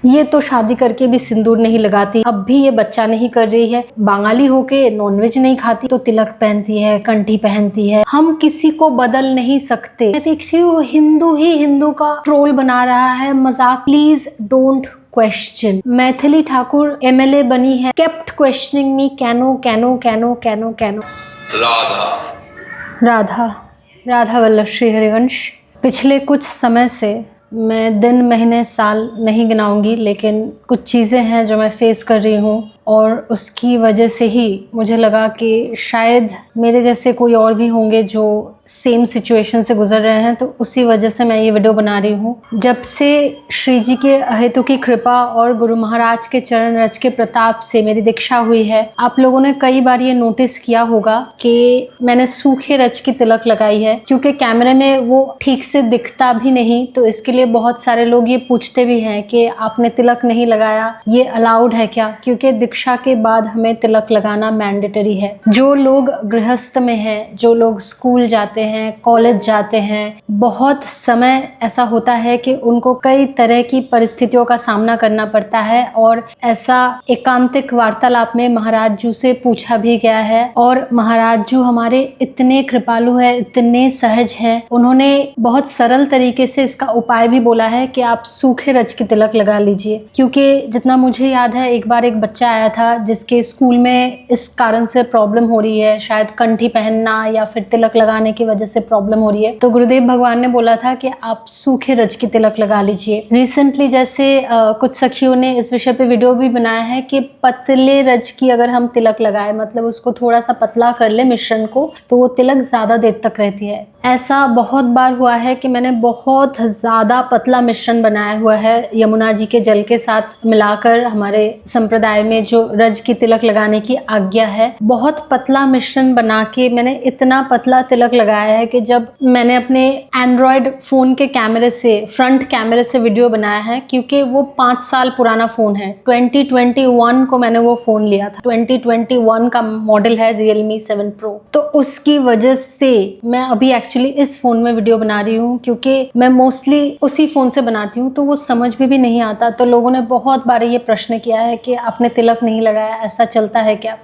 ये तो शादी करके भी सिंदूर नहीं लगाती, अब भी ये बच्चा नहीं कर रही है, बंगाली होके नॉनवेज नहीं खाती तो तिलक पहनती है, कंठी पहनती है। हम किसी को बदल नहीं सकते। मैं देख रही हूँ हिंदू ही हिंदू का ट्रोल बना रहा है, मजाक। Please don't question. Maithili Thakur MLA बनी है, केप्ट क्वेश्चनिंग मी, कैनो कैनो कैनो कैनो कैनो। राधा राधा वल्लभ श्री हरिवंश। पिछले कुछ समय से मैं दिन महीने साल नहीं गिनाऊंगी, लेकिन कुछ चीज़ें हैं जो मैं फेस कर रही हूँ और उसकी वजह से ही मुझे लगा कि शायद मेरे जैसे कोई और भी होंगे जो सेम सिचुएशन से गुजर रहे हैं, तो उसी वजह से मैं ये वीडियो बना रही हूँ। जब से श्री जी के अहेतु की कृपा और गुरु महाराज के चरण रज के प्रताप से मेरी दीक्षा हुई है, आप लोगों ने कई बार ये नोटिस किया होगा कि मैंने सूखे रज की तिलक लगाई है, क्योंकि कैमरे में वो ठीक से दिखता भी नहीं। तो इसके लिए बहुत सारे लोग ये पूछते भी हैं कि आपने तिलक नहीं लगाया, ये अलाउड है क्या? क्योंकि दीक्षा के बाद हमें तिलक लगाना मैंडेटरी है। जो लोग गृहस्थ में हैं, जो लोग स्कूल जाते हैं, कॉलेज जाते हैं, बहुत समय ऐसा होता है कि उनको कई तरह की परिस्थितियों का सामना करना पड़ता है। और ऐसा एकांतिक वार्तालाप में महाराज जी से पूछा भी गया है, और महाराज जी हमारे इतने कृपालु है, इतने सहज हैं, उन्होंने बहुत सरल तरीके से इसका उपाय भी बोला है कि आप सूखे रज की तिलक लगा लीजिए। क्योंकि जितना मुझे याद है, एक बार एक बच्चा आया था जिसके स्कूल में इस कारण से प्रॉब्लम हो रही है, शायद कंठी पहनना या फिर तिलक लगाने की वजह से प्रॉब्लम हो रही है। तो गुरुदेव भगवान ने बोला था कि आप सूखे रज की तिलक लगा लीजिए। रिसेंटली जैसे कुछ सखियों ने इस विषय पे वीडियो भी बनाया है कि पतले रज की अगर हम तिलक लगाए, मतलब उसको थोड़ा सा पतला कर ले मिश्रण को, तो वो तिलक ज्यादा देर तक रहती है। ऐसा बहुत बार हुआ है कि मैंने बहुत ज़्यादा पतला मिश्रण बनाया हुआ है यमुना जी के जल के साथ मिलाकर। हमारे संप्रदाय में जो रज की तिलक लगाने की आज्ञा है, बहुत पतला मिश्रण बना के मैंने इतना पतला तिलक लगाया है कि जब मैंने अपने एंड्रॉयड फ़ोन के कैमरे से, फ्रंट कैमरे से वीडियो बनाया है, क्योंकि वो 5 साल पुराना फ़ोन है। 2021 को मैंने वो फ़ोन लिया था, 2021 का मॉडल है Realme 7 Pro। तो उसकी वजह से मैं अभी एक्चुअली इस फोन में वीडियो बना रही हूँ, क्योंकि मैं मोस्टली उसी फोन से बनाती हूँ, तो वो समझ में भी नहीं आता। तो लोगों ने बहुत बार ये प्रश्न किया है कि आपने तिलक नहीं लगाया, ऐसा चलता है क्या?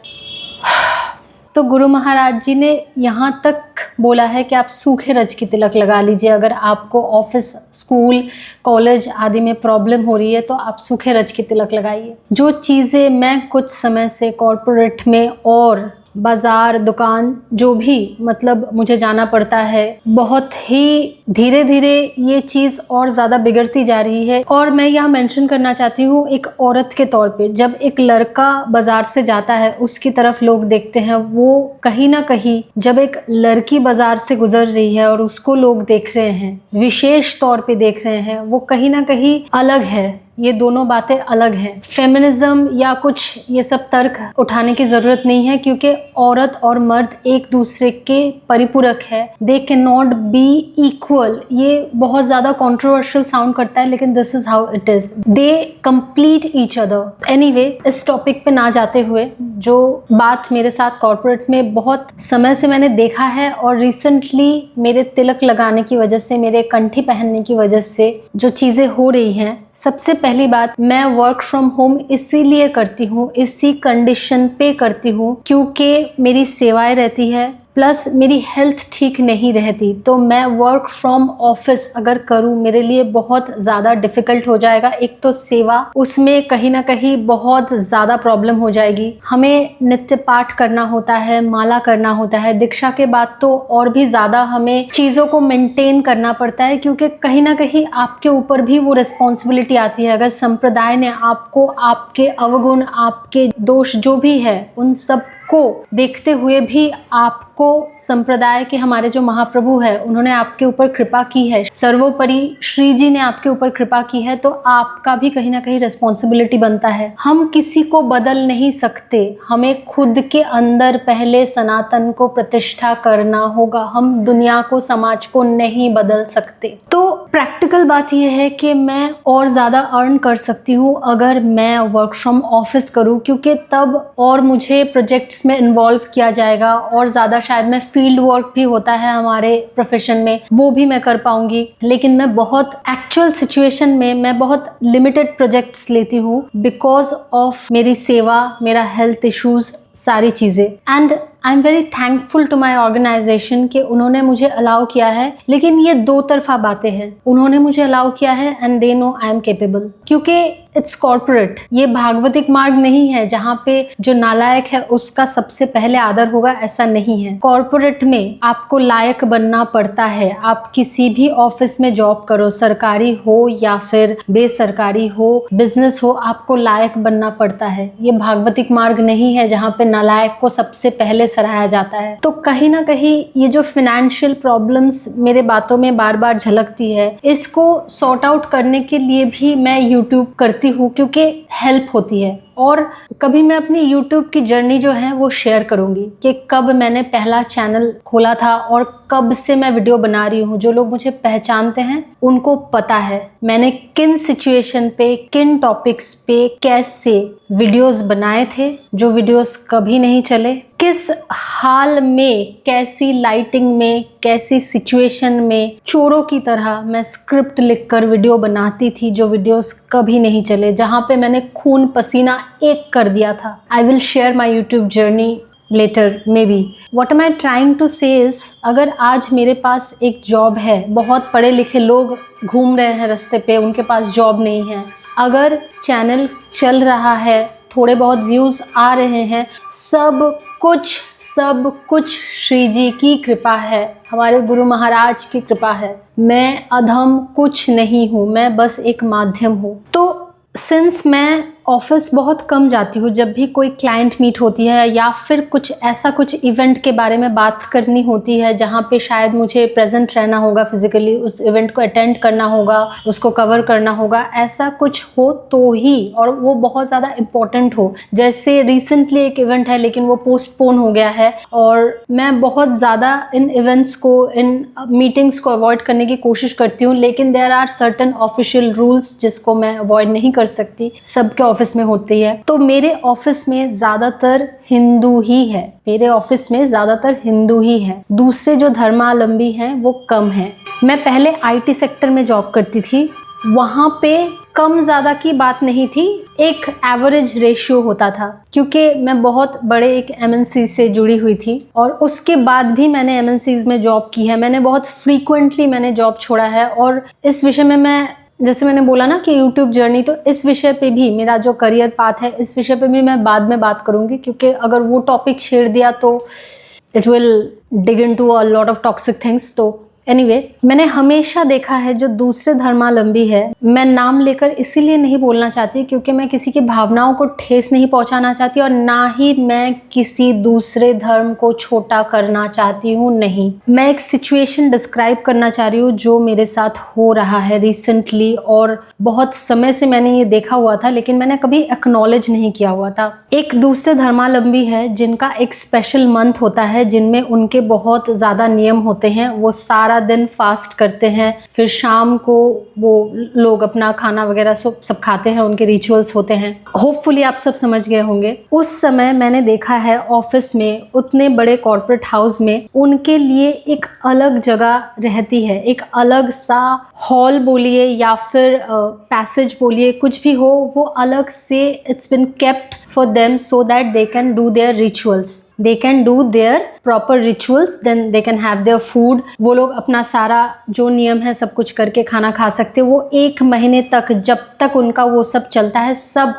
तो गुरु महाराज जी ने यहाँ तक बोला है कि आप सूखे रज की तिलक लगा लीजिए। अगर आपको ऑफिस, स्कूल, कॉलेज आदि में प्रॉब्लम हो रही है तो आप सूखे रज की तिलक लगाइए। जो चीज़ें मैं कुछ समय से कॉरपोरेट में और बाज़ार, दुकान, जो भी मतलब मुझे जाना पड़ता है, बहुत ही धीरे धीरे ये चीज़ और ज़्यादा बिगड़ती जा रही है। और मैं यहाँ मेंशन करना चाहती हूँ एक औरत के तौर पे, जब एक लड़का बाज़ार से जाता है उसकी तरफ लोग देखते हैं, वो कहीं ना कहीं जब एक लड़की बाज़ार से गुजर रही है और उसको लोग देख रहे हैं, विशेष तौर पे देख रहे हैं, वो कहीं ना कहीं अलग है। ये दोनों बातें अलग हैं। फेमिनिज्म या कुछ ये सब तर्क उठाने की ज़रूरत नहीं है, क्योंकि औरत और मर्द एक दूसरे के परिपूरक है। They can not be equal. ये बहुत ज़्यादा कंट्रोवर्शियल साउंड करता है, लेकिन this is how it is. They complete each other. Anyway, इस टॉपिक पे ना जाते हुए, जो बात मेरे साथ कॉर्पोरेट में बहुत समय से मैंने देखा है और रिसेंटली मेरे तिलक लगाने की वजह से, मेरे कंठी पहनने की वजह से जो चीज़ें हो रही हैं, सबसे पहली बात, मैं वर्क फ्रॉम होम इसीलिए करती हूँ, इसी कंडीशन पे करती हूँ क्योंकि मेरी सेवाएं रहती है, प्लस मेरी हेल्थ ठीक नहीं रहती। तो मैं वर्क फ्रॉम ऑफिस अगर करूँ, मेरे लिए बहुत ज़्यादा डिफ़िकल्ट हो जाएगा। एक तो सेवा, उसमें कहीं ना कहीं बहुत ज़्यादा प्रॉब्लम हो जाएगी। हमें नित्य पाठ करना होता है, माला करना होता है। दीक्षा के बाद तो और भी ज़्यादा हमें चीज़ों को मेंटेन करना पड़ता है, क्योंकि कहीं ना कहीं आपके ऊपर भी वो रिस्पॉन्सिबिलिटी आती है। अगर संप्रदाय ने आपको आपके अवगुण, आपके दोष जो भी है, उन सब को देखते हुए भी आपको संप्रदाय के हमारे जो महाप्रभु है, उन्होंने आपके ऊपर कृपा की है, सर्वोपरि श्री जी ने आपके ऊपर कृपा की है, तो आपका भी कहीं ना कहीं रिस्पॉन्सिबिलिटी बनता है। हम किसी को बदल नहीं सकते, हमें खुद के अंदर पहले सनातन को प्रतिष्ठा करना होगा। हम दुनिया को, समाज को नहीं बदल सकते। तो प्रैक्टिकल बात यह है कि मैं और ज़्यादा अर्न कर सकती हूँ अगर मैं वर्क फ्रॉम ऑफिस करूँ, क्योंकि तब और मुझे प्रोजेक्ट्स में इन्वॉल्व किया जाएगा और ज़्यादा शायद मैं फील्ड वर्क भी होता है हमारे प्रोफेशन में, वो भी मैं कर पाऊंगी। लेकिन मैं बहुत एक्चुअल सिचुएशन में मैं बहुत लिमिटेड प्रोजेक्ट्स लेती हूँ बिकॉज ऑफ मेरी सेवा, मेरा हेल्थ इश्यूज, सारी चीज़ें। And I am very thankful to my organisation कि उन्होंने मुझे अलाउ किया है। लेकिन ये दो तरफा बातें हैं, उन्होंने मुझे अलाउ किया है and they know I am capable, क्योंकि इट्स कॉर्पोरेट। ये भागवतिक मार्ग नहीं है जहाँ पे जो नालायक है उसका सबसे पहले आदर होगा, ऐसा नहीं है। कॉर्पोरेट में आपको लायक बनना पड़ता है। आप किसी भी ऑफिस में जॉब करो, सरकारी हो या फिर बेसरकारी हो, बिजनेस हो, आपको लायक बनना पड़ता है। ये भागवतिक मार्ग नहीं है जहाँ पे नालायक को सबसे पहले सराहा जाता है। तो कहीं ना कहीं ये जो फाइनेंशियल प्रॉब्लम्स मेरे बातों में बार बार झलकती है, इसको सॉर्ट आउट करने के लिए भी मैं यूट्यूब करती हूँ, क्योंकि हेल्प होती है। और कभी मैं अपनी YouTube की जर्नी जो है वो शेयर करूँगी कि कब मैंने पहला चैनल खोला था और कब से मैं वीडियो बना रही हूँ। जो लोग मुझे पहचानते हैं उनको पता है मैंने किन सिचुएशन पे, किन टॉपिक्स पे कैसे वीडियोस बनाए थे, जो वीडियोस कभी नहीं चले, किस हाल में, कैसी लाइटिंग में, कैसी सिचुएशन में चोरों की तरह मैं स्क्रिप्ट लिखकर वीडियो बनाती थी, जो वीडियोस कभी नहीं चले, जहाँ पे मैंने खून पसीना एक कर दिया था। I will share my YouTube journey later maybe. What am I trying to say is, अगर आज मेरे पास एक जॉब है, बहुत पढ़े लिखे लोग घूम रहे हैं रास्ते पे, उनके पास जॉब नहीं है, अगर चैनल चल रहा है, थोड़े बहुत व्यूज़ आ रहे हैं, सब कुछ श्री जी की कृपा है, हमारे गुरु महाराज की कृपा है। मैं अधम कुछ नहीं हूँ, मैं बस एक माध्यम हूँ। तो सिंस मैं ऑफिस बहुत कम जाती हूँ, जब भी कोई क्लाइंट मीट होती है या फिर कुछ इवेंट के बारे में बात करनी होती है जहाँ पे शायद मुझे प्रेजेंट रहना होगा फिजिकली, उस इवेंट को अटेंड करना होगा, उसको कवर करना होगा, ऐसा कुछ हो तो ही, और वो बहुत ज़्यादा इम्पोर्टेंट हो। जैसे रिसेंटली एक इवेंट है लेकिन वो पोस्टपोन हो गया है और मैं बहुत ज़्यादा इन इवेंट्स को, इन मीटिंग्स को अवॉइड करने की कोशिश करती हूँ, लेकिन there are certain official rules जिसको मैं अवॉइड नहीं कर सकती, सबके ऑफिस में होती है। तो मेरे ऑफिस में ज़्यादातर हिंदू ही है, मेरे ऑफिस में ज़्यादातर हिंदू ही है, दूसरे जो धर्मावलंबी हैं वो कम हैं। मैं पहले आईटी सेक्टर में जॉब करती थी, वहाँ पे कम ज़्यादा की बात नहीं थी, एक एवरेज रेशियो होता था, क्योंकि मैं बहुत बड़े एक एमएनसी से जुड़ी हुई थी और उसके बाद भी मैंने एमएनसीज में जॉब की है। मैंने बहुत फ्रीक्वेंटली मैंने जॉब छोड़ा है और इस विषय में मैं, जैसे मैंने बोला ना कि यूट्यूब जर्नी, तो इस विषय पे भी मेरा जो करियर पाथ है, इस विषय पे भी मैं बाद में बात करूँगी, क्योंकि अगर वो टॉपिक छेड़ दिया तो it will dig into a lot of toxic things. तो एनीवे, मैंने हमेशा देखा है जो दूसरे धर्मावलंबी है, मैं नाम लेकर इसीलिए नहीं बोलना चाहती क्योंकि मैं किसी की भावनाओं को ठेस नहीं पहुंचाना चाहती और ना ही मैं किसी दूसरे धर्म को छोटा करना चाहती हूँ। नहीं, मैं एक सिचुएशन डिस्क्राइब करना चाह रही हूँ जो मेरे साथ हो रहा है रिसेंटली, और बहुत समय से मैंने ये देखा हुआ था लेकिन मैंने कभी एक्नॉलेज नहीं किया हुआ था। एक दूसरे धर्मावलंबी है जिनका एक स्पेशल मंथ होता है, जिनमें उनके बहुत ज़्यादा नियम होते हैं, वो सारा दिन फास्ट करते हैं, फिर शाम को वो लोग अपना खाना वगैरह सब खाते हैं, उनके रिचुअल्स होते हैं। होपफुली आप सब समझ गए होंगे। उस समय मैंने देखा है ऑफिस में, उतने बड़े कॉर्पोरेट हाउस में उनके लिए एक अलग जगह रहती है, एक अलग सा हॉल बोलिए या फिर पैसेज बोलिए, कुछ भी हो, वो अलग से it's been kept for them so that they can do their rituals, they can do their proper rituals, then they can have their food। वो लोग अपना सारा जो नियम है सब कुछ करके खाना खा सकते हैं। वो 1 महीने तक, जब तक उनका वो सब चलता है, सब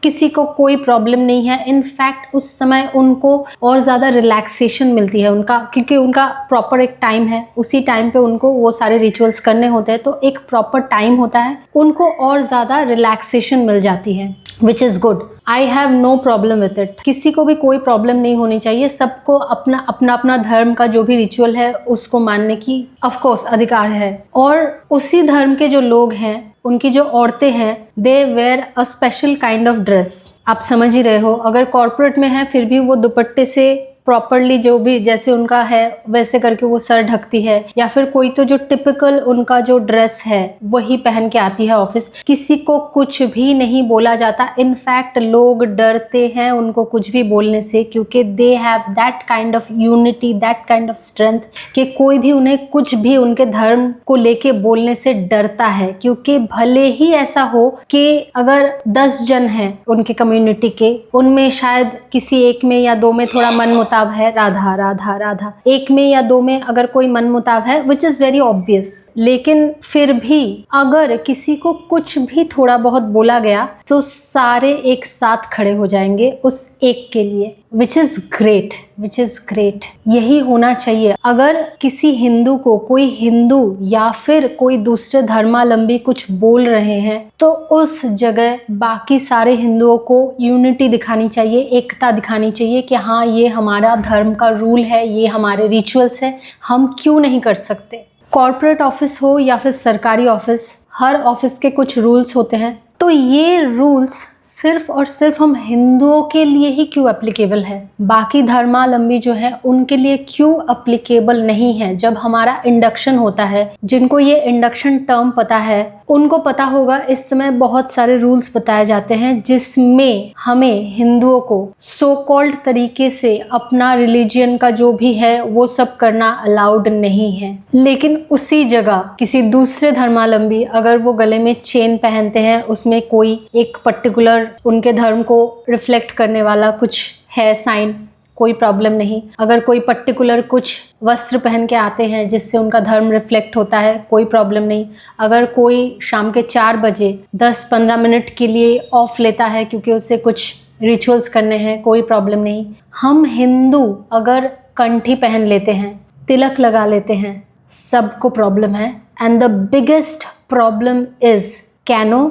किसी को कोई प्रॉब्लम नहीं है। इनफैक्ट उस समय उनको और ज़्यादा रिलैक्सेशन मिलती है उनका, क्योंकि उनका प्रॉपर एक टाइम है, उसी टाइम पे उनको वो सारे रिचुअल्स करने होते हैं, तो एक प्रॉपर टाइम होता है, उनको और ज़्यादा रिलैक्सेशन मिल जाती है, which is good. I have no problem with it. किसी को भी कोई प्रॉब्लम नहीं होनी चाहिए, सबको अपना अपना धर्म का जो भी रिचुअल है उसको मानने की ऑफकोर्स अधिकार है। और उसी धर्म के जो लोग हैं, उनकी जो औरतें हैं, they wear a special kind of dress. आप समझ ही रहे हो, अगर कॉर्पोरेट में है फिर भी वो दुपट्टे से प्रॉपरली जो भी जैसे उनका है वैसे करके वो सर ढकती है, या फिर कोई तो जो टिपिकल उनका जो ड्रेस है वही पहन के आती है ऑफिस। किसी को कुछ भी नहीं बोला जाता। इनफैक्ट लोग डरते हैं उनको कुछ भी बोलने से, क्योंकि they have that kind of unity, that kind of strength कि कोई भी उन्हें कुछ भी उनके धर्म को लेके बोलने से डरता है। क्योंकि भले ही ऐसा हो कि अगर 10 जन हैं उनके कम्युनिटी के, उनमें शायद किसी एक में या दो में थोड़ा मन मुताब है, राधा राधा राधा, एक में या दो में अगर कोई मन मुताब है, विच इज़ वेरी ऑब्वियस, लेकिन फिर भी अगर किसी को कुछ भी थोड़ा बहुत बोला गया तो सारे एक साथ खड़े हो जाएंगे उस एक के लिए, which is great, which is great. यही होना चाहिए। अगर किसी हिंदू को कोई हिंदू या फिर कोई दूसरे धर्मावलंबी कुछ बोल रहे हैं तो उस जगह बाकी सारे हिंदुओं को यूनिटी दिखानी चाहिए, एकता दिखानी चाहिए कि हाँ ये हमारा धर्म का रूल है, ये हमारे रिचुअल्स है, हम क्यों नहीं कर सकते। कॉर्पोरेट ऑफिस हो या फिर सरकारी ऑफिस, हर ऑफिस के कुछ रूल्स होते हैं, तो ये रूल्स सिर्फ और सिर्फ हम हिंदुओं के लिए ही क्यों एप्लीकेबल है, बाकी धर्मावलंबी जो है उनके लिए क्यों एप्लीकेबल नहीं है। जब हमारा इंडक्शन होता है, जिनको ये इंडक्शन टर्म पता है उनको पता होगा, इस समय बहुत सारे रूल्स बताए जाते हैं जिसमें हमें हिंदुओं को सो कॉल्ड तरीके से अपना रिलीजियन का जो भी है वो सब करना अलाउड नहीं है। लेकिन उसी जगह किसी दूसरे धर्मावलंबी अगर वो गले में चेन पहनते हैं, उसमें कोई एक पर्टिकुलर उनके धर्म को रिफ्लेक्ट करने वाला कुछ है साइन, कोई प्रॉब्लम नहीं। अगर कोई पर्टिकुलर कुछ वस्त्र पहन के आते हैं जिससे उनका धर्म रिफ्लेक्ट होता है, कोई प्रॉब्लम नहीं। अगर कोई शाम के 4 बजे 10-15 मिनट के लिए ऑफ लेता है क्योंकि उसे कुछ रिचुअल्स करने हैं, कोई प्रॉब्लम नहीं। हम हिंदू अगर कंठी पहन लेते हैं, तिलक लगा लेते हैं, सबको प्रॉब्लम है। And the biggest problem is canoe,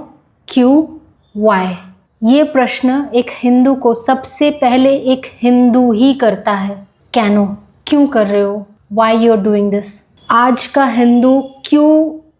क्यों, वाई। ये प्रश्न एक हिंदू को सबसे पहले एक हिंदू ही करता है। कैनो, क्यों कर रहे हो, why you are doing this. आज का हिंदू क्यों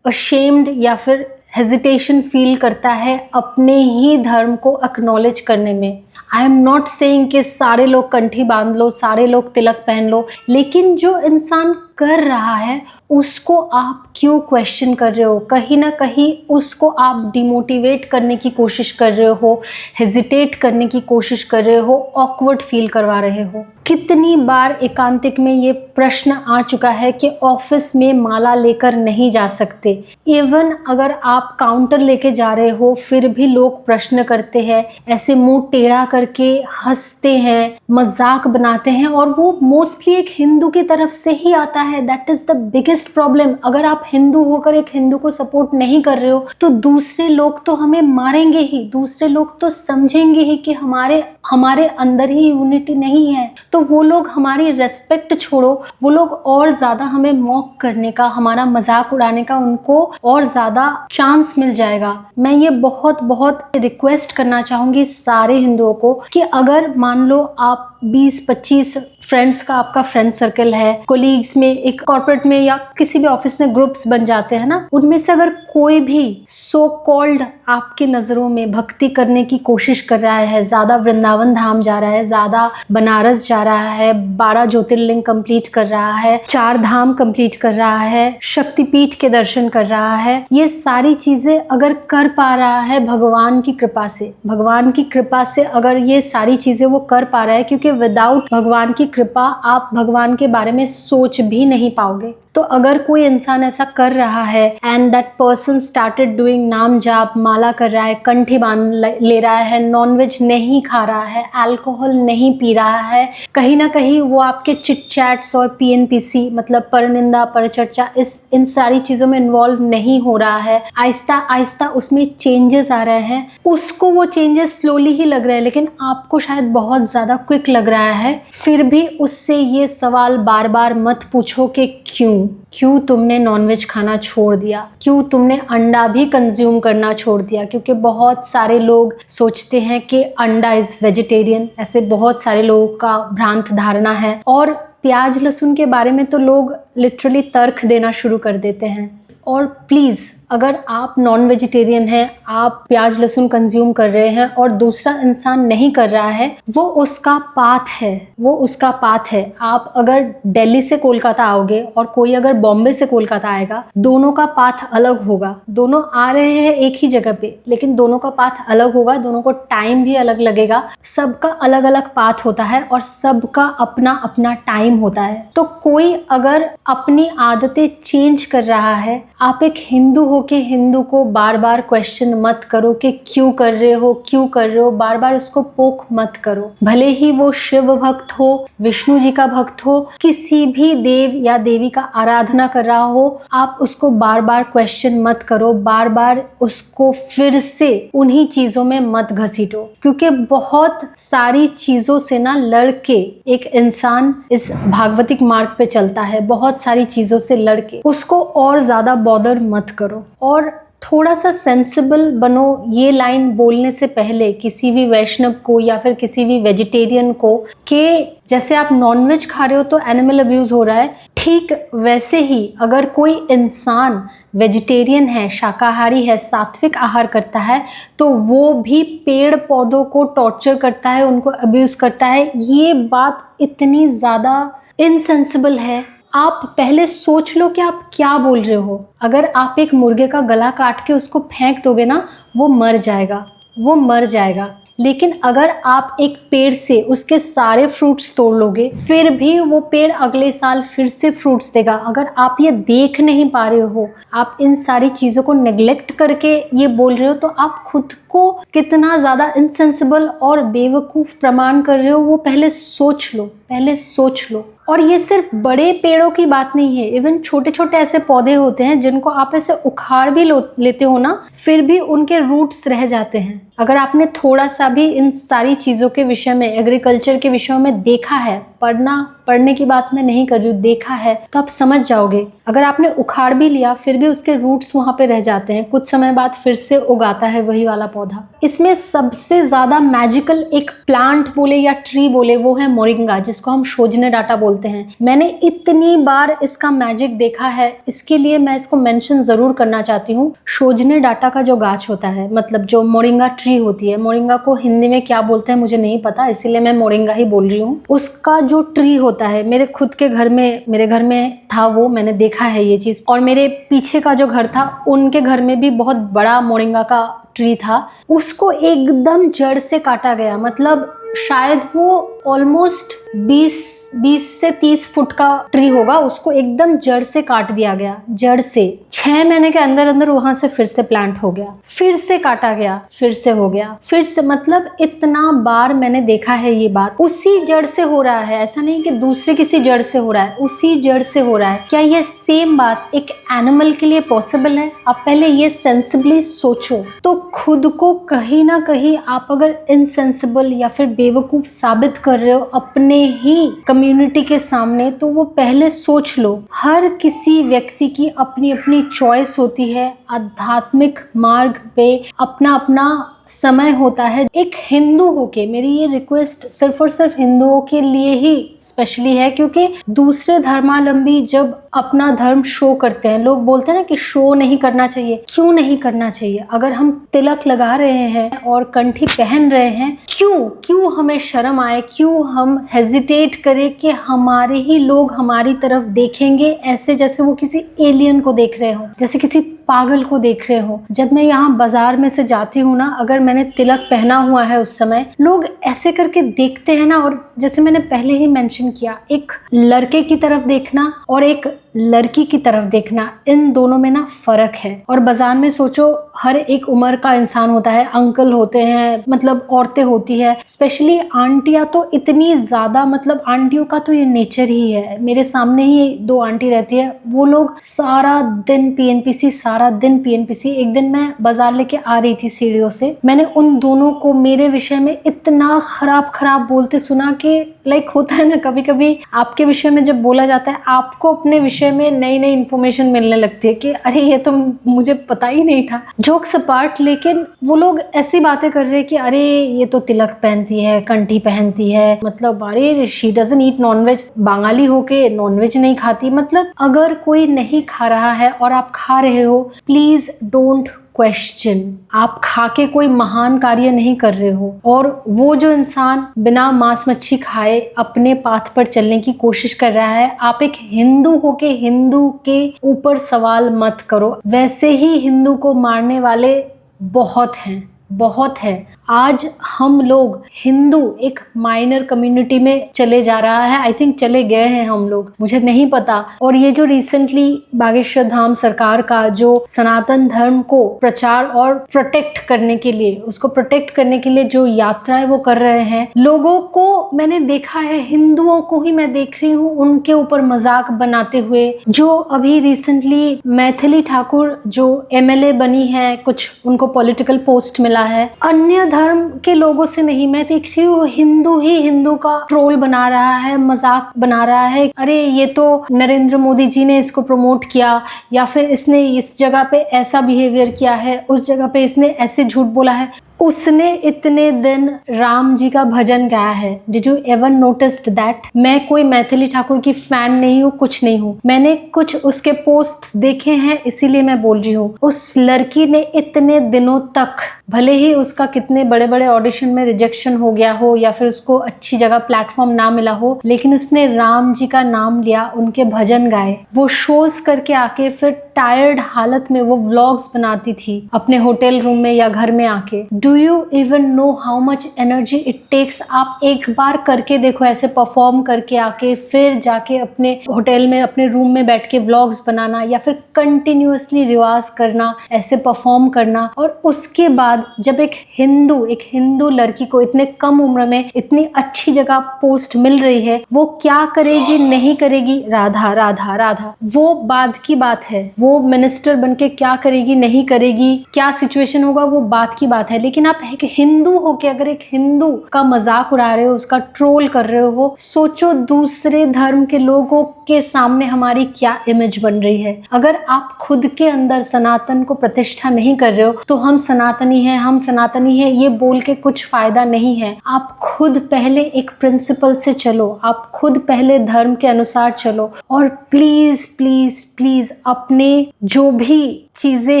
अशेम्ड या फिर हेजिटेशन फील करता है अपने ही धर्म को एक्नॉलेज करने में। आई एम नॉट सेइंग कि सारे लोग कंठी बांध लो, सारे लोग तिलक पहन लो, लेकिन जो इंसान कर रहा है उसको आप क्यों क्वेश्चन कर रहे हो। कहीं ना कहीं उसको आप डिमोटिवेट करने की कोशिश कर रहे हो, हेजिटेट करने की कोशिश कर रहे हो, ऑकवर्ड फील करवा रहे हो। कितनी बार एकांतिक में ये प्रश्न आ चुका है कि ऑफिस में माला लेकर नहीं जा सकते। इवन अगर आप काउंटर लेके जा रहे हो फिर भी लोग प्रश्न करते हैं, ऐसे मुंह टेढ़ा करके हंसते हैं, मजाक बनाते हैं, और वो मोस्टली एक हिंदू की तरफ से ही आता है। That is the biggest problem. अगर आप हिंदू होकर एक हिंदू को सपोर्ट नहीं कर रहे हो तो दूसरे लोग तो हमें मारेंगे ही, दूसरे लोग तो समझेंगे ही कि हमारे अंदर ही यूनिटी नहीं है। तो वो लोग हमारी रेस्पेक्ट छोड़ो, वो लोग और ज़्यादा हमें मॉक करने का, हमारा मजाक उड़ाने का उनको और ज़्यादा चांस मिल जाएगा। मैं ये बहुत बहुत रिक्वेस्ट करना चाहूँगी सारे हिंदुओं को कि अगर मान लो आप 20-25 फ्रेंड्स का आपका फ्रेंड सर्कल है, कोलीग्स में, एक कॉर्पोरेट में या किसी भी ऑफिस में ग्रुप्स बन जाते हैं ना, उनमें से अगर कोई भी सो कॉल्ड आपकी नज़रों में भक्ति करने की कोशिश कर रहा है, ज़्यादा वृंदावन धाम जा रहा है, ज़्यादा बनारस जा रहा है, 12 ज्योतिर्लिंग कंप्लीट कर रहा है, 4 धाम कंप्लीट कर रहा है, शक्तिपीठ के दर्शन कर रहा है, ये सारी चीज़ें अगर कर पा रहा है भगवान की कृपा से, भगवान की कृपा से अगर ये सारी चीज़ें वो कर पा रहा है, क्योंकि विदाउट भगवान की कृपा आप भगवान के बारे में सोच भी नहीं पाओगे। तो अगर कोई इंसान ऐसा कर रहा है and that person started doing नाम जाप, माला कर रहा है, कंठी बांध ले रहा है, नॉनवेज नहीं खा रहा है, अल्कोहल नहीं पी रहा है, कहीं ना कहीं वो आपके चिट चैट्स और पीएनपीसी मतलब परनिंदा परचर्चा इन सारी चीज़ों में इन्वॉल्व नहीं हो रहा है, आहिस्ता आहिस्ता उसमें चेंजेस आ रहे हैं, उसको वो चेंजेस स्लोली ही लग रहे हैं लेकिन आपको शायद बहुत ज़्यादा क्विक लग रहा है, फिर भी उससे ये सवाल बार बार मत पूछो कि क्यों तुमने नॉनवेज खाना छोड़ दिया, क्यों तुमने अंडा भी कंज्यूम करना छोड़ दिया। क्योंकि बहुत सारे लोग सोचते हैं कि अंडा इज़ वेजिटेरियन, ऐसे बहुत सारे लोगों का भ्रांत धारणा है। और प्याज लहसुन के बारे में तो लोग लिटरली तर्क देना शुरू कर देते हैं। और प्लीज़ अगर आप नॉन वेजिटेरियन हैं, आप प्याज लहसुन कंज्यूम कर रहे हैं और दूसरा इंसान नहीं कर रहा है, वो उसका पाथ है, वो उसका पाथ है। आप अगर दिल्ली से कोलकाता आओगे और कोई अगर बॉम्बे से कोलकाता आएगा, दोनों का पाथ अलग होगा। दोनों आ रहे हैं एक ही जगह पे, लेकिन दोनों का पाथ अलग होगा, दोनों को टाइम भी अलग लगेगा। सबका अलग अलग पाथ होता है और सबका अपना अपना टाइम होता है। तो कोई अगर अपनी आदतें चेंज कर रहा है, आप एक हिंदू हो के हिंदू को बार बार क्वेश्चन मत करो कि क्यों कर रहे हो, क्यों कर रहे हो, बार बार उसको पोक मत करो। भले ही वो शिव भक्त हो, विष्णु जी का भक्त हो, किसी भी देव या देवी का आराधना कर रहा हो, आप उसको बार बार क्वेश्चन मत करो, बार बार उसको फिर से उन्हीं चीजों में मत घसीटो। क्योंकि बहुत सारी चीजों से ना लड़के एक इंसान इस भागवतिक मार्ग पे चलता है, बहुत सारी चीजों से लड़के उसको और ज्यादा बॉदर मत करो और थोड़ा सा सेंसिबल बनो। ये लाइन बोलने से पहले किसी भी वैष्णव को या फिर किसी भी वेजिटेरियन को कि जैसे आप नॉनवेज खा रहे हो तो एनिमल अब्यूज हो रहा है, ठीक वैसे ही अगर कोई इंसान वेजिटेरियन है, शाकाहारी है, सात्विक आहार करता है, तो वो भी पेड़ पौधों को टॉर्चर करता है, उनको अब्यूज करता है। ये बात इतनी ज़्यादा इनसेंसिबल है। आप पहले सोच लो कि आप क्या बोल रहे हो। अगर आप एक मुर्गे का गला काट के उसको फेंक दोगे ना, वो मर जाएगा, वो मर जाएगा। लेकिन अगर आप एक पेड़ से उसके सारे फ्रूट्स तोड़ लोगे, फिर भी वो पेड़ अगले साल फिर से फ्रूट्स देगा। अगर आप ये देख नहीं पा रहे हो, आप इन सारी चीज़ों को नेग्लेक्ट करके ये बोल रहे हो, तो आप खुद को कितना ज़्यादा इनसेंसिबल और बेवकूफ़ प्रमाण कर रहे हो, वो पहले सोच लो, पहले सोच लो। और ये सिर्फ बड़े पेड़ों की बात नहीं है, इवन छोटे छोटे ऐसे पौधे होते हैं जिनको आप ऐसे उखाड़ भी लेते हो ना, फिर भी उनके रूट्स रह जाते हैं। अगर आपने थोड़ा सा भी इन सारी चीज़ों के विषय में, एग्रीकल्चर के विषय में देखा है, पढ़ने की बात मैं नहीं कर रही हूँ, देखा है, तो आप समझ जाओगे। अगर आपने उखाड़ भी लिया फिर भी उसके रूट्स वहाँ पे रह जाते हैं, कुछ समय बाद फिर से उगाता है वही वाला पौधा। इसमें सबसे ज़्यादा मैजिकल एक प्लांट बोले या ट्री बोले, वो है मोरिंगा, जिसको हम सोजने डाटा बोलते हैं। मैंने इतनी बार इसका मैजिक देखा है, इसके लिए मैं इसको मेंशन ज़रूर करना चाहती हूँ। सोजने डाटा का जो गाछ होता है, मतलब जो मोरिंगा ट्री होती है, मोरिंगा को हिंदी में क्या बोलते हैं मुझे नहीं पता, इसीलिए मैं मोरिंगा ही बोल रही हूँ। उसका जो ट्री होता है, मेरे खुद के घर में, मेरे घर में था वो, मैंने देखा है ये चीज़। और मेरे पीछे का जो घर था, उनके घर में भी बहुत बड़ा मोरिंगा का ट्री था। उसको एकदम जड़ से काटा गया, मतलब शायद वो ऑलमोस्ट 20 से 30 फुट का ट्री होगा, उसको एकदम जड़ से काट दिया गया। जड़ से 6 महीने के अंदर अंदर वहां से फिर से प्लांट हो गया, फिर से काटा गया, फिर से हो गया, फिर से, मतलब इतना बार मैंने देखा है ये बात। उसी जड़ से हो रहा है, ऐसा नहीं कि दूसरे किसी जड़ से हो रहा है, उसी जड़ से हो रहा है। क्या ये सेम बात एक एनिमल के लिए पॉसिबल है? आप पहले ये सेंसिबली सोचो। तो खुद को कहीं ना कहीं आप अगर इनसेंसिबल या फिर बेवकूफ साबित कर रहे हो अपने ही कम्युनिटी के सामने, तो वो पहले सोच लो। हर किसी व्यक्ति की अपनी अपनी चॉइस होती है, आध्यात्मिक मार्ग पे अपना अपना समय होता है। एक हिंदू होके मेरी ये रिक्वेस्ट सिर्फ और सिर्फ हिंदुओं के लिए ही स्पेशली है, क्योंकि दूसरे धर्मावलंबी जब अपना धर्म शो करते हैं, लोग बोलते हैं ना कि शो नहीं करना चाहिए। क्यों नहीं करना चाहिए? अगर हम तिलक लगा रहे हैं और कंठी पहन रहे हैं, क्यों हमें शर्म आए, क्यों हम हेजिटेट करें कि हमारे ही लोग हमारी तरफ देखेंगे ऐसे जैसे वो किसी एलियन को देख रहे हो, जैसे किसी पागल को देख रहे हो। जब मैं यहाँ बाजार में से जाती हूँ ना, अगर मैंने तिलक पहना हुआ है उस समय, लोग ऐसे करके देखते हैं ना। और जैसे मैंने पहले ही मेंशन किया, एक लड़के की तरफ देखना और एक लड़की की तरफ देखना, इन दोनों में ना फर्क है। और बाजार में सोचो, हर एक उम्र का इंसान होता है, अंकल होते हैं, मतलब औरतें होती है, स्पेशली आंटियां तो इतनी ज्यादा, मतलब आंटियों का तो ये नेचर ही है। मेरे सामने ही 2 आंटी रहती है, वो लोग सारा दिन पीएनपीसी, सारा दिन पीएनपीसी। एक दिन मैं बाजार लेके आ रही थी सीढ़ियों से, मैंने उन दोनों को मेरे विषय में इतना खराब बोलते सुना कि लाइक होता है ना, कभी कभी आपके विषय में जब बोला जाता है, आपको अपने विषय में नई इन्फॉर्मेशन मिलने लगती है कि अरे ये तो मुझे पता ही नहीं था। जोक्स अपार्ट, लेकिन वो लोग ऐसी बातें कर रहे हैं कि अरे ये तो तिलक पहनती है, कंठी पहनती है, मतलब अरे she doesn't eat nonveg, Bengali होके नॉनवेज नहीं खाती। मतलब अगर कोई नहीं खा रहा है और आप खा रहे हो, प्लीज डोंट क्वेश्चन। आप खा के कोई महान कार्य नहीं कर रहे हो। और वो जो इंसान बिना मांस मच्छी खाए अपने पाथ पर चलने की कोशिश कर रहा है, आप एक हिंदू होके हिंदू के ऊपर सवाल मत करो। वैसे ही हिंदू को मारने वाले बहुत हैं, बहुत है। आज हम लोग हिंदू एक माइनर कम्युनिटी में चले जा रहा है, आई थिंक चले गए हैं हम लोग, मुझे नहीं पता। और ये जो रिसेंटली बागेश्वर धाम सरकार का जो सनातन धर्म को प्रचार और प्रोटेक्ट करने के लिए, उसको प्रोटेक्ट करने के लिए जो यात्रा है वो कर रहे हैं, लोगों को मैंने देखा है, हिंदुओं को ही मैं देख रही हूँ उनके ऊपर मजाक बनाते हुए। जो अभी रिसेंटली मैथिली ठाकुर जो MLA बनी है, कुछ उनको पॉलिटिकल पोस्ट मिला है, अन्य धर्म के लोगों से नहीं, मैं देख रही हूँ हिंदू ही हिंदू का ट्रोल बना रहा है, मजाक बना रहा है। अरे ये तो नरेंद्र मोदी जी ने इसको प्रमोट किया, या फिर इसने इस जगह पे ऐसा बिहेवियर किया है, उस जगह पे इसने ऐसे झूठ बोला है, उसने इतने दिन राम जी का भजन गाया है। Did you ever noticed that? मैं कोई मैथिली ठाकुर की फैन नहीं हूँ, कुछ नहीं हूँ, मैंने कुछ उसके पोस्ट्स देखे हैं, इसीलिए मैं बोल रही हूँ। उस लड़की ने इतने दिनों तक, भले ही उसका कितने बड़े बड़े ऑडिशन में रिजेक्शन हो गया हो या फिर उसको अच्छी जगह प्लेटफॉर्म ना मिला हो, लेकिन उसने राम जी का नाम लिया, उनके भजन गाए, वो शोज करके आके फिर टायर्ड हालत में वो व्लॉग्स बनाती थी अपने होटल रूम में या घर में आके। Do you even know how much energy it takes? आप एक बार करके देखो, ऐसे परफॉर्म करके आके फिर जाके अपने होटल में अपने रूम में बैठ के व्लॉग्स बनाना, या फिर कंटिन्यूअसली रिवाज करना, ऐसे परफॉर्म करना। और उसके बाद जब एक हिंदू लड़की को इतने कम उम्र में इतनी अच्छी जगह पोस्ट मिल रही है, वो क्या करेगी नहीं करेगी, राधा राधा राधा, वो बाद की बात है। वो मिनिस्टर बनके क्या करेगी नहीं करेगी, क्या सिचुएशन होगा, वो बात की बात है। लेकिन आप एक हिंदू होके अगर एक हिंदू का मजाक उड़ा रहे हो, उसका ट्रोल कर रहे हो, सोचो दूसरे धर्म के लोगों के सामने हमारी क्या इमेज बन रही है। अगर आप खुद के अंदर सनातन को प्रतिष्ठा नहीं कर रहे हो, तो हम सनातनी हैं, हम सनातनी हैं ये बोल के कुछ फायदा नहीं है। आप खुद पहले एक प्रिंसिपल से चलो, आप खुद पहले धर्म के अनुसार चलो। और प्लीज प्लीज प्लीज अपने जो भी चीजें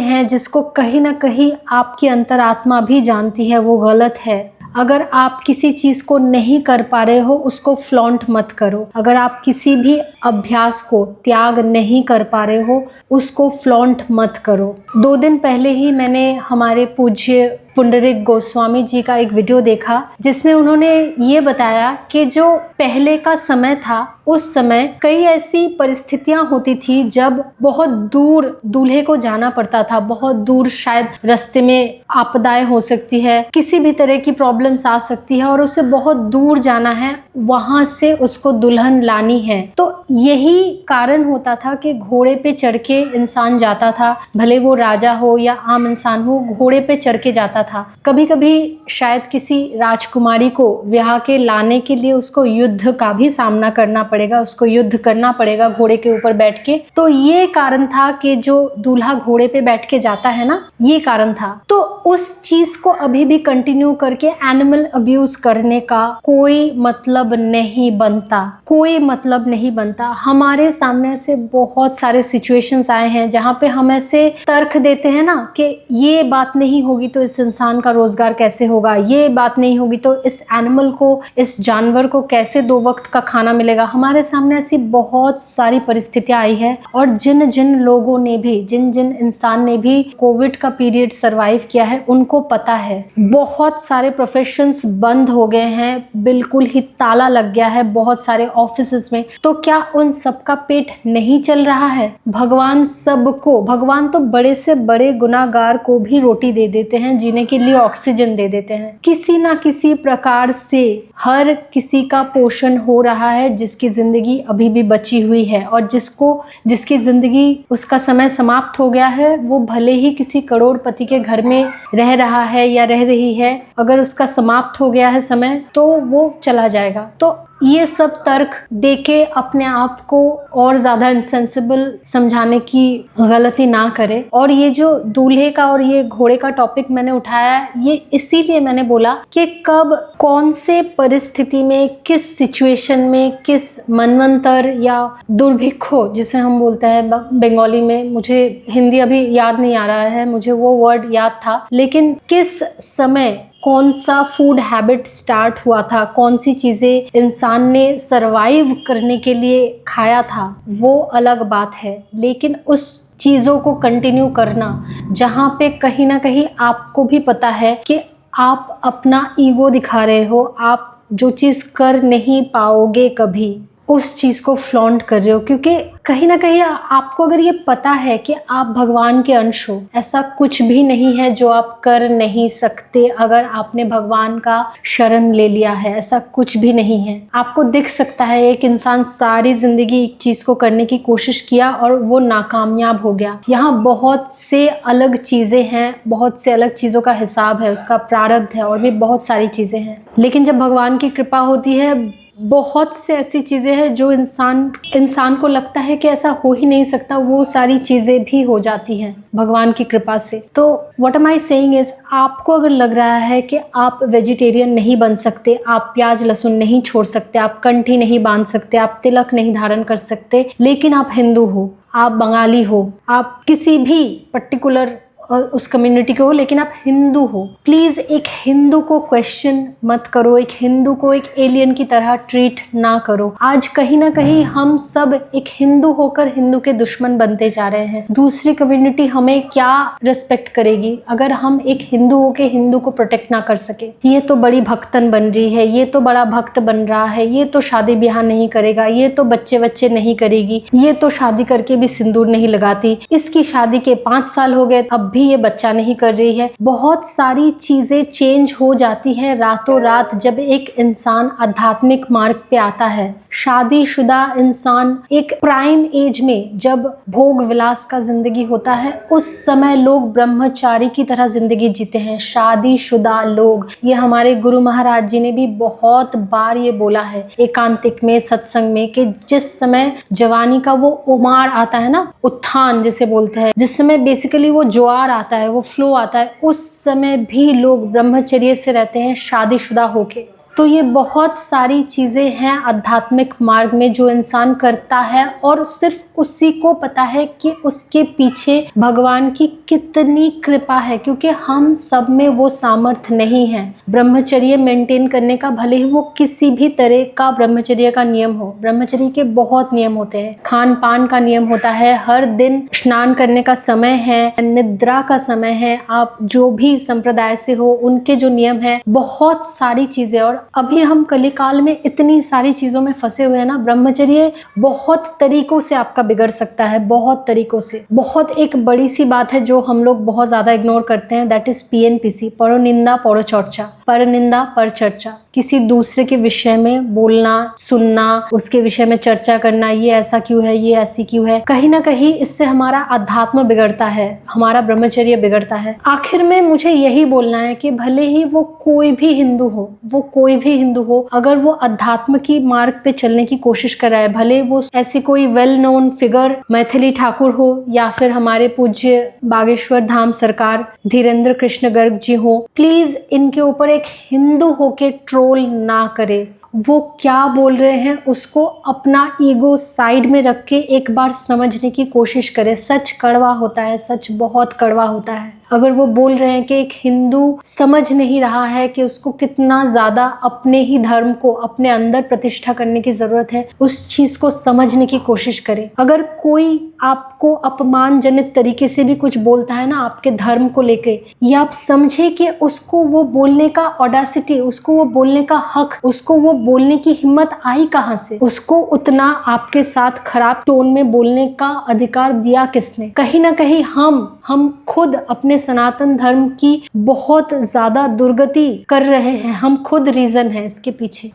हैं जिसको कहीं ना कहीं आपकी अंतरात्मा भी जानती है वो गलत है, अगर आप किसी चीज को नहीं कर पा रहे हो उसको फ्लॉन्ट मत करो। अगर आप किसी भी अभ्यास को त्याग नहीं कर पा रहे हो उसको फ्लॉन्ट मत करो। 2 दिन पहले ही मैंने हमारे पूज्य पुंडरीक गोस्वामी जी का एक वीडियो देखा, जिसमें उन्होंने ये बताया कि जो पहले का समय था, उस समय कई ऐसी परिस्थितियां होती थी जब बहुत दूर दूल्हे को जाना पड़ता था, बहुत दूर, शायद रास्ते में आपदाएं हो सकती है, किसी भी तरह की प्रॉब्लम्स आ सकती है और उसे बहुत दूर जाना है, वहां से उसको दुल्हन लानी है। तो यही कारण होता था कि घोड़े पे चढ़ के इंसान जाता था, भले वो राजा हो या आम इंसान हो, घोड़े पे चढ़ के जाता था। कभी कभी शायद किसी राजकुमारी को ब्याह के लाने के लिए उसको युद्ध का भी सामना करना पड़ेगा, उसको युद्ध करना पड़ेगा घोड़े के ऊपर बैठ के। तो ये कारण था कि जो दूल्हा घोड़े पे बैठ के जाता है ना, ये कारण था। तो उस चीज को अभी भी कंटिन्यू करके एनिमल अब्यूज करने का कोई मतलब नहीं बनता, कोई मतलब नहीं बनता। हमारे सामने से बहुत सारे सिचुएशंस आए हैं जहाँ पे हम ऐसे तर्क देते हैं ना कि ये बात नहीं होगी तो इस इंसान का रोजगार कैसे होगा, ये बात नहीं होगी तो इस एनिमल को, इस जानवर को कैसे 2 वक्त का खाना मिलेगा। हमारे सामने ऐसी बहुत सारी परिस्थितियां आई है और जिन जिन लोगों ने भी, जिन जिन इंसान ने भी कोविड का पीरियड सरवाइव किया है उनको पता है। बहुत सारे प्रोफेशंस बंद हो गए हैं, बिल्कुल ही ताला लग गया है बहुत सारे ऑफिसेस में। तो क्या उन सबका पेट नहीं चल रहा है? भगवान सबको, भगवान तो बड़े से बड़े गुनाहगार को भी रोटी दे देते हैं, जीने के लिए ऑक्सीजन दे देते हैं। किसी ना किसी प्रकार से हर किसी का पोषण हो रहा है जिसकी जिंदगी अभी भी बची हुई है, और जिसकी जिंदगी, उसका समय समाप्त हो गया है, वो भले ही किसी करोड़पति के घर में रह रहा है या रह रही है, अगर उसका समाप्त हो गया है समय तो वो चला जाएगा। तो ये सब तर्क देके अपने आप को और ज़्यादा इनसेंसिबल समझाने की गलती ना करे। और ये जो दूल्हे का और ये घोड़े का टॉपिक मैंने उठाया है, ये इसीलिए मैंने बोला कि कब कौन से परिस्थिति में, किस सिचुएशन में, किस मनवंतर या दुर्भिक्षो जिसे हम बोलते हैं बंगाली में, मुझे हिंदी अभी याद नहीं आ रहा है, मुझे वो वर्ड याद था, लेकिन किस समय कौन सा फूड हैबिट स्टार्ट हुआ था, कौन सी चीज़ें इंसान ने सरवाइव करने के लिए खाया था, वो अलग बात है। लेकिन उस चीज़ों को कंटिन्यू करना जहाँ पे कहीं ना कहीं आपको भी पता है कि आप अपना ईगो दिखा रहे हो, आप जो चीज़ कर नहीं पाओगे कभी, उस चीज़ को फ्लॉन्ट कर रहे हो, क्योंकि कहीं ना कहीं आपको अगर ये पता है कि आप भगवान के अंश हो, ऐसा कुछ भी नहीं है जो आप कर नहीं सकते अगर आपने भगवान का शरण ले लिया है, ऐसा कुछ भी नहीं है। आपको दिख सकता है एक इंसान सारी जिंदगी एक चीज़ को करने की कोशिश किया और वो नाकामयाब हो गया। यहाँ बहुत से अलग चीज़ें हैं, बहुत से अलग चीज़ों का हिसाब है, उसका प्रारब्ध है और भी बहुत सारी चीज़ें हैं। लेकिन जब भगवान की कृपा होती है, बहुत से ऐसी चीज़ें हैं जो इंसान को लगता है कि ऐसा हो ही नहीं सकता, वो सारी चीज़ें भी हो जाती हैं भगवान की कृपा से। तो what am I saying is, आपको अगर लग रहा है कि आप वेजिटेरियन नहीं बन सकते, आप प्याज लहसुन नहीं छोड़ सकते, आप कंठी नहीं बांध सकते, आप तिलक नहीं धारण कर सकते, लेकिन आप हिंदू हो, आप बंगाली हो, आप किसी भी पर्टिकुलर और उस कम्युनिटी के हो, लेकिन आप हिंदू हो, प्लीज़ एक हिंदू को क्वेश्चन मत करो, एक हिंदू को एक एलियन की तरह ट्रीट ना करो। आज कहीं ना कहीं हम सब एक हिंदू होकर हिंदू के दुश्मन बनते जा रहे हैं। दूसरी कम्युनिटी हमें क्या रिस्पेक्ट करेगी अगर हम एक हिंदू होकर हिंदू को प्रोटेक्ट ना कर सके? ये तो बड़ी भक्तन बन रही है, ये तो बड़ा भक्त बन रहा है, ये तो शादी ब्याह नहीं करेगा, ये तो बच्चे नहीं करेगी, ये तो शादी करके भी सिंदूर नहीं लगाती, इसकी शादी के 5 साल हो गए अब भी ये बच्चा नहीं कर रही है। बहुत सारी चीजें चेंज हो जाती हैं रातों रात जब एक इंसान आध्यात्मिक मार्ग पे आता है। शादीशुदा इंसान एक प्राइम एज में जब भोग विलास का जिंदगी होता है, उस समय लोग ब्रह्मचारी की तरह जिंदगी जीते हैं, शादीशुदा लोग। ये हमारे गुरु महाराज जी ने भी बहुत बार ये बोला है एकांतिक में, सत्संग में, कि जिस समय जवानी का वो उमाड़ आता है ना, उत्थान जिसे बोलते हैं, जिस समय बेसिकली वो ज्वार आता है, वो फ्लो आता है, उस समय भी लोग ब्रह्मचर्य से रहते हैं शादीशुदा होके। तो ये बहुत सारी चीज़ें हैं आध्यात्मिक मार्ग में जो इंसान करता है और सिर्फ उसी को पता है कि उसके पीछे भगवान की कितनी कृपा है, क्योंकि हम सब में वो सामर्थ्य नहीं है ब्रह्मचर्य मेंटेन करने का। भले ही वो किसी भी तरह का ब्रह्मचर्य का नियम हो, ब्रह्मचर्य के बहुत नियम होते हैं, खान पान का नियम होता है, हर दिन स्नान करने का समय है, निद्रा का समय है, आप जो भी संप्रदाय से हो उनके जो नियम है, बहुत सारी चीज़ें। और अभी हम कलिकाल में इतनी सारी चीज़ों में फंसे हुए हैं ना, ब्रह्मचर्य बहुत तरीकों से आपका बिगड़ सकता है, बहुत तरीकों से। बहुत एक बड़ी सी बात है जो हम लोग बहुत ज़्यादा इग्नोर करते हैं, दैट इज़ PNPC, परनिंदा परचर्चा, परनिंदा पर चर्चा। किसी दूसरे के विषय में बोलना, सुनना, उसके विषय में चर्चा करना, ये ऐसा क्यों है, ये ऐसी क्यों है, कहीं ना कहीं इससे हमारा अध्यात्म बिगड़ता है, हमारा ब्रह्मचर्य बिगड़ता है। आखिर में मुझे यही बोलना है कि भले ही वो कोई भी हिंदू हो, वो कोई भी हिंदू हो, अगर वो अध्यात्म की मार्ग पे चलने की कोशिश कर रहा है, भले वो ऐसी कोई well known figure Maithili Thakur हो या फिर हमारे पूज्य बागेश्वर धाम सरकार धीरेन्द्र कृष्ण गर्ग जी हो, प्लीज इनके ऊपर एक हिंदू होके ट्रोल ना करे। वो क्या बोल रहे हैं उसको अपना ईगो साइड में रख के एक बार समझने की कोशिश करें। सच कड़वा होता है, सच बहुत कड़वा होता है। अगर वो बोल रहे हैं कि एक हिंदू समझ नहीं रहा है कि उसको कितना ज़्यादा अपने ही धर्म को अपने अंदर प्रतिष्ठा करने की ज़रूरत है, उस चीज़ को समझने की कोशिश करें। अगर कोई आपको अपमानजनक तरीके से भी कुछ बोलता है ना आपके धर्म को लेके, या आप समझे कि उसको वो बोलने का ऑडासिटी, उसको वो बोलने का हक, उसको वो बोलने की हिम्मत आई कहाँ से, उसको उतना आपके साथ खराब टोन में बोलने का अधिकार दिया किसने? कहीं ना कहीं हम खुद अपने सनातन धर्म की बहुत ज्यादा दुर्गति कर रहे हैं, हम खुद रीजन है इसके पीछे।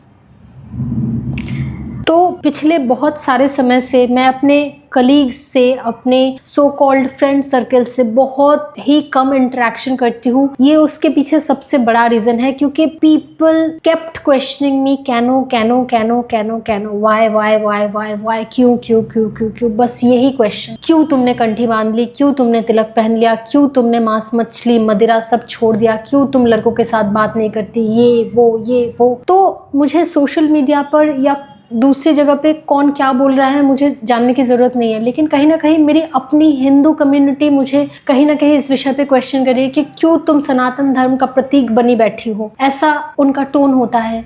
तो पिछले बहुत सारे समय से मैं अपने कलीग्स से, अपने सो कॉल्ड फ्रेंड सर्कल से बहुत ही कम इंटरेक्शन करती हूँ। ये उसके पीछे सबसे बड़ा रीज़न है, क्योंकि पीपल केप्ट क्वेश्चनिंग मी, कैनो कैनो कैनो कैनो कैनो, why why why why why, क्यों क्यों क्यों क्यों क्यों, बस यही क्वेश्चन। क्यों तुमने कंठी बांध ली, क्यों तुमने तिलक पहन लिया, क्यों तुमने मांस मछली मदिरा सब छोड़ दिया, क्यों तुम लड़कों के साथ बात नहीं करती, ये वो। तो मुझे सोशल मीडिया पर या दूसरी जगह पे कौन क्या बोल रहा है मुझे जानने की ज़रूरत नहीं है, लेकिन कहीं ना कहीं मेरी अपनी हिंदू कम्युनिटी मुझे कहीं ना कहीं इस विषय पे क्वेश्चन कर रही है कि क्यों तुम सनातन धर्म का प्रतीक बनी बैठी हो, ऐसा उनका टोन होता है।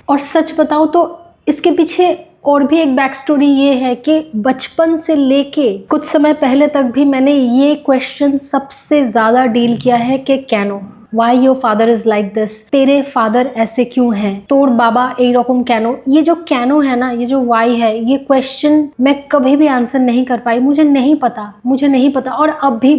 और सच बताऊं तो इसके पीछे और भी एक बैक स्टोरी ये है कि बचपन से लेके कुछ समय पहले तक भी मैंने ये क्वेश्चन सबसे ज़्यादा डील किया है कि canoe, why your father is like this, तेरे फादर ऐसे क्यों हैं, तोर बाबा ए रकम कैनो। ये जो कैनो है ना, ये जो वाई है, ये क्वेश्चन मैं कभी भी आंसर नहीं कर पाई। मुझे नहीं पता। और अभी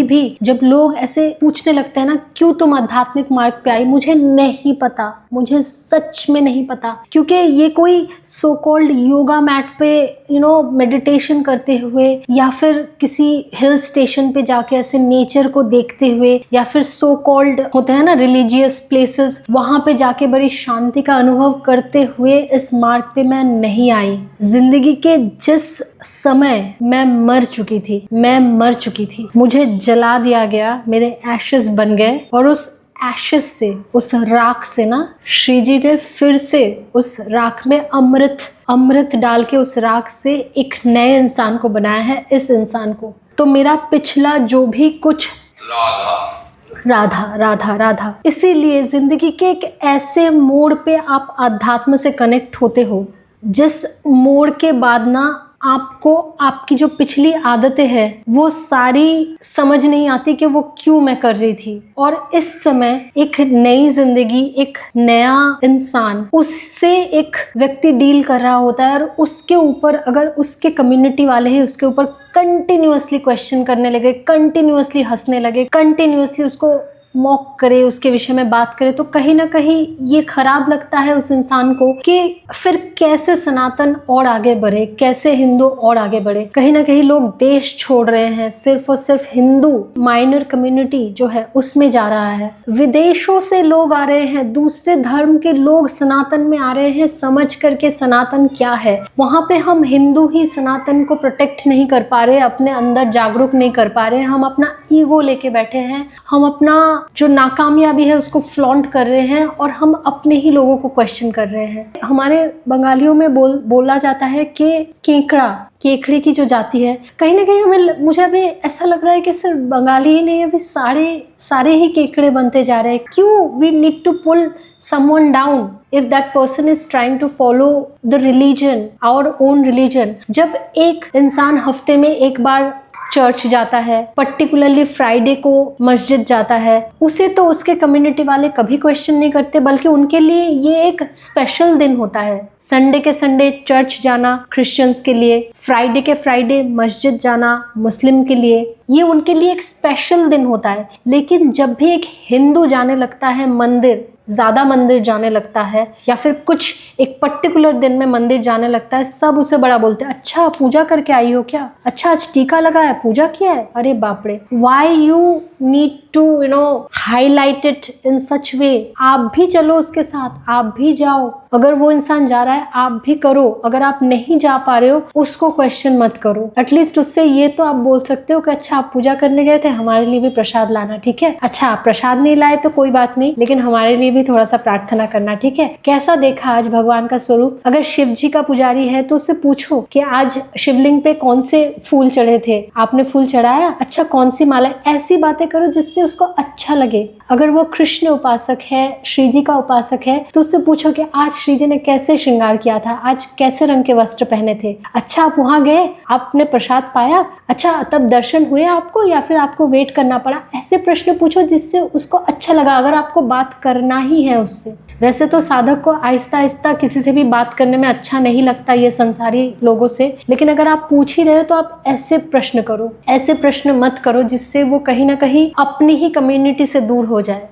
भी जब लोग ऐसे पूछने लगते हैं ना, क्यों तुम आध्यात्मिक मार्ग पे आई, मुझे नहीं पता, मुझे सच में नहीं पता। क्योंकि ये कोई सो कॉल्ड योगा मैट पे मेडिटेशन करते हुए, या फिर किसी हिल स्टेशन पे जाके ऐसे नेचर को देखते हुए, या फिर सो कॉल्ड होते हैं ना रिलीजियस प्लेसेस, वहां पे जाके बड़ी शांति का अनुभव करते हुए इस मार्ग पे मैं नहीं आई। जिंदगी के जिस समय मैं मर चुकी थी, मुझे जला दिया गया, मेरे एशेस बन गए, और उस एशेस से, उस राख से ना, श्री जी ने फिर से उस राख में अमृत डाल के उस राख से एक नए इंसान को बनाया है, इस इंसान को। तो मेरा पिछला जो भी कुछ राधा। इसीलिए जिंदगी के एक ऐसे मोड़ पे आप अध्यात्म से कनेक्ट होते हो, जिस मोड़ के बाद ना आपको आपकी जो पिछली आदतें हैं वो सारी समझ नहीं आती कि वो क्यों मैं कर रही थी। और इस समय एक नई जिंदगी, एक नया इंसान, उससे एक व्यक्ति डील कर रहा होता है, और उसके ऊपर अगर उसके कम्युनिटी वाले ही उसके ऊपर कंटिन्यूअसली क्वेश्चन करने लगे, कंटिन्यूअसली हंसने लगे, कंटिन्यूअसली उसको मॉक करे, उसके विषय में बात करे, तो कहीं ना कहीं ये खराब लगता है उस इंसान को कि फिर कैसे सनातन और आगे बढ़े, कैसे हिंदू और आगे बढ़े। कहीं ना कहीं लोग देश छोड़ रहे हैं, सिर्फ और सिर्फ हिंदू माइनर कम्युनिटी जो है उसमें जा रहा है। विदेशों से लोग आ रहे हैं, दूसरे धर्म के लोग सनातन में आ रहे हैं, समझ करके सनातन क्या है। वहां पे हम हिंदू ही सनातन को प्रोटेक्ट नहीं कर पा रहे, अपने अंदर जागरूक नहीं कर पा रहे, हम अपना ईगो लेके बैठे हैं, हम अपना जो नाकामयाबी है उसको फ्लॉन्ट कर रहे हैं, और हम अपने ही लोगों को क्वेश्चन कर रहे हैं। हमारे बंगालियों में बोला जाता है कि केकड़े की जो जाति है, कहीं ना कहीं मुझे अभी ऐसा लग रहा है कि सिर्फ बंगाली ही नहीं, अभी सारे ही केकड़े बनते जा रहे हैं। क्यों we need to pull someone down if that person is trying to follow the religion, our own religion। जब एक इंसान हफ्ते में एक बार चर्च जाता है, पर्टिकुलरली फ्राइडे को मस्जिद जाता है, उसे तो उसके कम्युनिटी वाले कभी क्वेश्चन नहीं करते, बल्कि उनके लिए ये एक स्पेशल दिन होता है। संडे के संडे चर्च जाना क्रिश्चियंस के लिए, फ्राइडे के फ्राइडे मस्जिद जाना मुस्लिम के लिए, ये उनके लिए एक स्पेशल दिन होता है। लेकिन जब भी एक हिंदू जाने लगता है ज़्यादा मंदिर जाने लगता है, या फिर कुछ एक पर्टिकुलर दिन में मंदिर जाने लगता है, सब उसे बड़ा बोलते हैं, अच्छा पूजा करके आई हो क्या, अच्छा आज टीका लगा है, पूजा किया है, अरे बाप रे, why you need to highlight it in such way. आप भी चलो उसके साथ, आप भी जाओ, अगर वो इंसान जा रहा है आप भी करो, अगर आप नहीं जा पा रहे हो उसको क्वेश्चन मत करो। एटलीस्ट उससे ये तो आप बोल सकते हो कि अच्छा आप पूजा करने गए थे, हमारे लिए भी प्रसाद लाना, ठीक है, अच्छा आप प्रसाद नहीं लाए तो कोई बात नहीं, लेकिन हमारे लिए भी थोड़ा सा प्रार्थना करना, ठीक है। कैसा देखा आज भगवान का स्वरूप। अगर शिव जी का पुजारी है तो उससे पूछो कि आज शिवलिंग पे कौन से फूल चढ़े थे, आपने फूल चढ़ाया, अच्छा कौन सी माला। ऐसी बातें करो जिससे उसको अच्छा लगे। अगर वो कृष्ण उपासक है, श्री जी का उपासक है, तो उससे पूछो कि आज श्री जी ने कैसे श्रृंगार किया था, आज कैसे रंग के वस्त्र पहने थे, अच्छा आप वहां गए, आपने प्रसाद पाया, अच्छा तब दर्शन हुए आपको या फिर आपको वेट करना पड़ा। ऐसे प्रश्न पूछो जिससे उसको अच्छा लगा, अगर आपको बात करना ही है उससे। वैसे तो साधक को आहिस्ता आहिस्ता किसी से भी बात करने में अच्छा नहीं लगता ये संसारी लोगों से, लेकिन अगर आप पूछ ही रहे हो तो आप ऐसे प्रश्न करो, ऐसे प्रश्न मत करो जिससे वो कहीं ना कहीं अपनी ही कम्युनिटी से दूर हो जाए।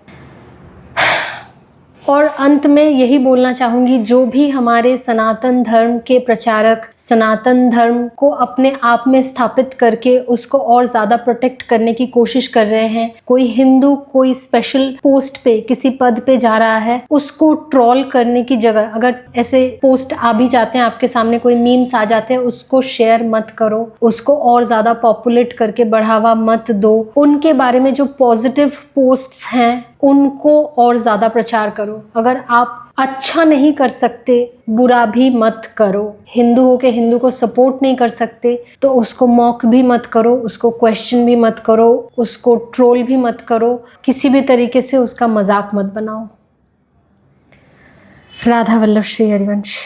और अंत में यही बोलना चाहूँगी, जो भी हमारे सनातन धर्म के प्रचारक सनातन धर्म को अपने आप में स्थापित करके उसको और ज़्यादा प्रोटेक्ट करने की कोशिश कर रहे हैं, कोई हिंदू कोई स्पेशल पोस्ट पे किसी पद पे जा रहा है, उसको ट्रोल करने की जगह अगर ऐसे पोस्ट आ भी जाते हैं आपके सामने, कोई मीम्स आ जाते हैं, उसको शेयर मत करो, उसको और ज़्यादा पॉपुलेट करके बढ़ावा मत दो। उनके बारे में जो पॉजिटिव पोस्ट्स हैं उनको और ज़्यादा प्रचार करो। अगर आप अच्छा नहीं कर सकते, बुरा भी मत करो। हिंदू हो के हिंदू को सपोर्ट नहीं कर सकते तो उसको मॉक भी मत करो, उसको क्वेश्चन भी मत करो, उसको ट्रोल भी मत करो, किसी भी तरीके से उसका मजाक मत बनाओ। राधा वल्लभ श्री हरिवंश।